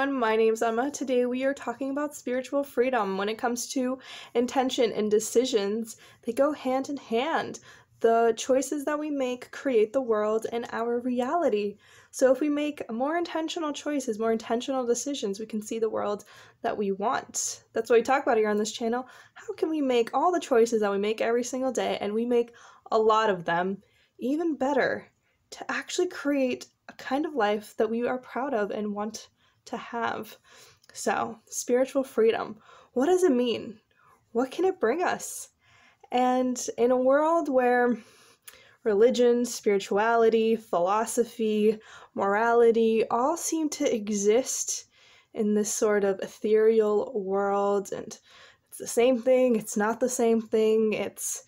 everyone, my name's Emma. Today we are talking about spiritual freedom. When it comes to intention and decisions, they go hand in hand. The choices that we make create the world and our reality. So if we make more intentional choices, more intentional decisions, we can see the world that we want. That's what we talk about here on this channel. How can we make all the choices that we make every single day, and we make a lot of them, even better, to actually create a kind of life that we are proud of and want to have? So, spiritual freedom. What does it mean? What can it bring us? And in a world where religion, spirituality, philosophy, morality all seem to exist in this sort of ethereal world, and it's the same thing, it's not the same thing, it's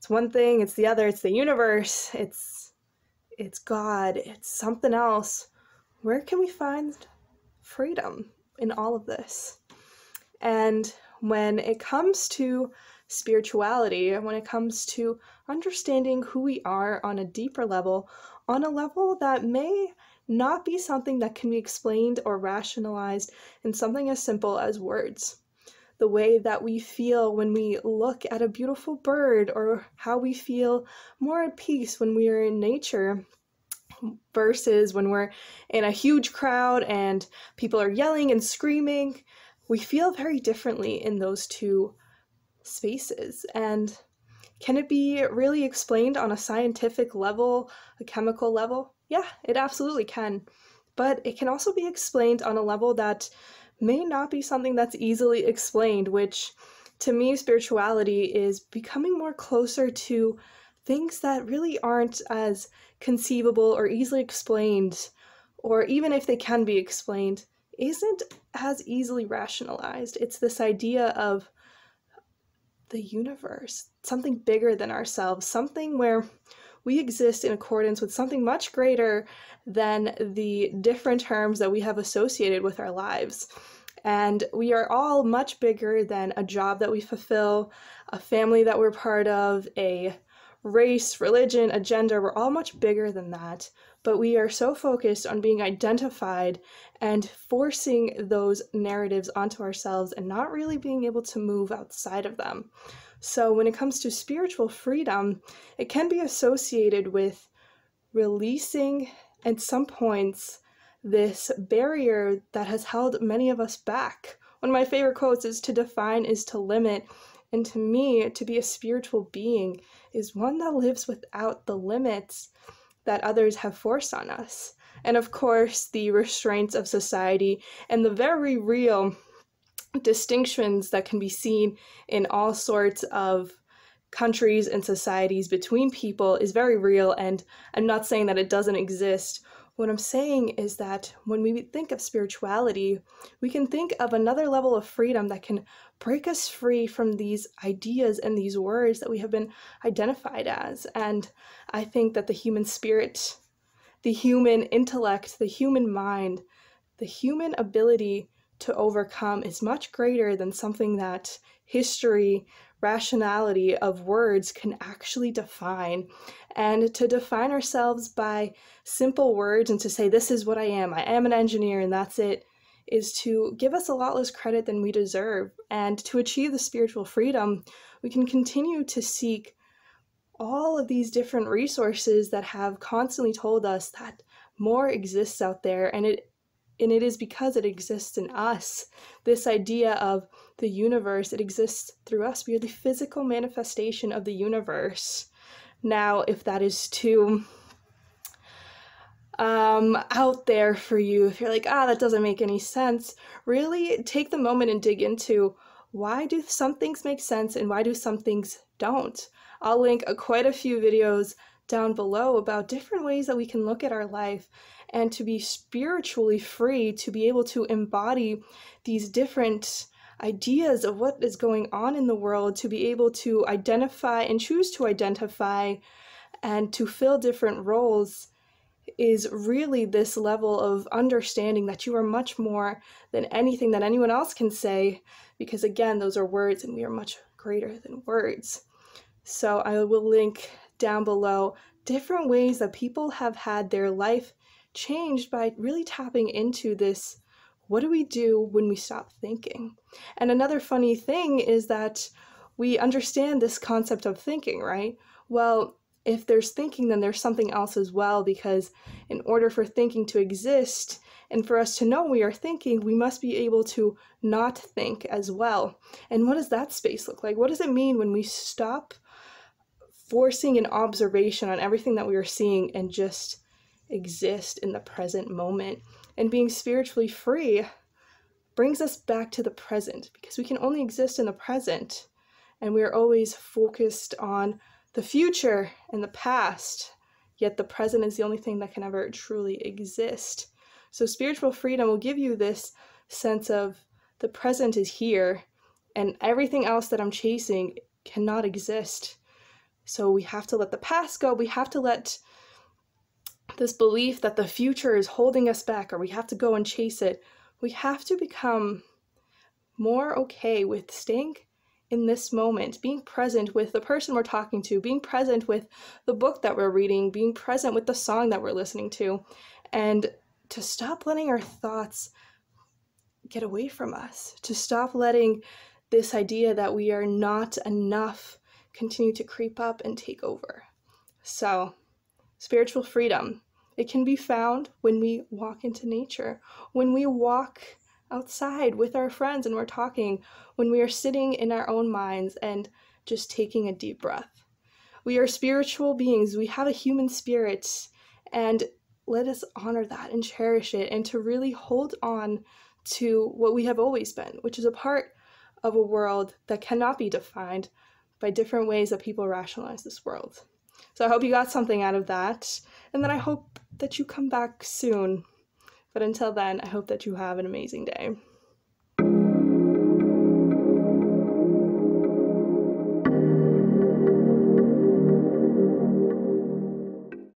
one thing, it's the other, it's the universe, it's God, it's something else. Where can we find freedom in all of this? And when it comes to spirituality, when it comes to understanding who we are on a deeper level, on a level that may not be something that can be explained or rationalized in something as simple as words. The way that we feel when we look at a beautiful bird, or how we feel more at peace when we are in nature versus when we're in a huge crowd and people are yelling and screaming. We feel very differently in those two spaces. And can it be really explained on a scientific level, a chemical level? Yeah, it absolutely can. But it can also be explained on a level that may not be something that's easily explained, which to me, spirituality is becoming more closer to things that really aren't as conceivable or easily explained, or even if they can be explained, isn't as easily rationalized. It's this idea of the universe, something bigger than ourselves, something where we exist in accordance with something much greater than the different terms that we have associated with our lives. And we are all much bigger than a job that we fulfill, a family that we're part of, a race, religion, a gender. We're all much bigger than that. But we are so focused on being identified and forcing those narratives onto ourselves and not really being able to move outside of them. So when it comes to spiritual freedom, it can be associated with releasing, at some points, this barrier that has held many of us back. One of my favorite quotes is, "To define is to limit." And to me, to be a spiritual being is one that lives without the limits that others have forced on us. And of course, the restraints of society and the very real distinctions that can be seen in all sorts of countries and societies between people is very real, and I'm not saying that it doesn't exist. What I'm saying is that when we think of spirituality, we can think of another level of freedom that can break us free from these ideas and these words that we have been identified as. And I think that the human spirit, the human intellect, the human mind, the human ability to overcome is much greater than something that history, rationality of words can actually define. And to define ourselves by simple words and to say, this is what I am an engineer and that's it, is to give us a lot less credit than we deserve. And to achieve the spiritual freedom, we can continue to seek all of these different resources that have constantly told us that more exists out there, and it is because it exists in us. This idea of the universe, it exists through us. We are the physical manifestation of the universe. Now, if that is too out there for you, if you're like, that doesn't make any sense, really take the moment and dig into, why do some things make sense and why do some things don't? I'll link quite a few videos down below about different ways that we can look at our life and to be spiritually free, to be able to embody these different ideas of what is going on in the world, to be able to identify and choose to identify and to fill different roles, is really this level of understanding that you are much more than anything that anyone else can say, because again, those are words and we are much greater than words. So I will link down below different ways that people have had their life changed by really tapping into this what do we do when we stop thinking? And another funny thing is that we understand this concept of thinking, right? Well, if there's thinking, then there's something else as well, because in order for thinking to exist and for us to know we are thinking, we must be able to not think as well. And what does that space look like? What does it mean when we stop forcing an observation on everything that we are seeing and just exist in the present moment? And being spiritually free brings us back to the present, because we can only exist in the present, and we are always focused on the future and the past, yet the present is the only thing that can ever truly exist. So spiritual freedom will give you this sense of the present is here, and everything else that I'm chasing cannot exist. So we have to let the past go. We have to let this belief that the future is holding us back, or we have to go and chase it. We have to become more okay with staying in this moment, being present with the person we're talking to, being present with the book that we're reading, being present with the song that we're listening to, and to stop letting our thoughts get away from us, to stop letting this idea that we are not enough continue to creep up and take over. So, spiritual freedom, it can be found when we walk into nature, when we walk outside with our friends and we're talking, when we are sitting in our own minds and just taking a deep breath. We are spiritual beings. We have a human spirit, and let us honor that and cherish it, and to really hold on to what we have always been, which is a part of a world that cannot be defined by different ways that people rationalize this world. So I hope you got something out of that, and then I hope that you come back soon. But until then, I hope that you have an amazing day.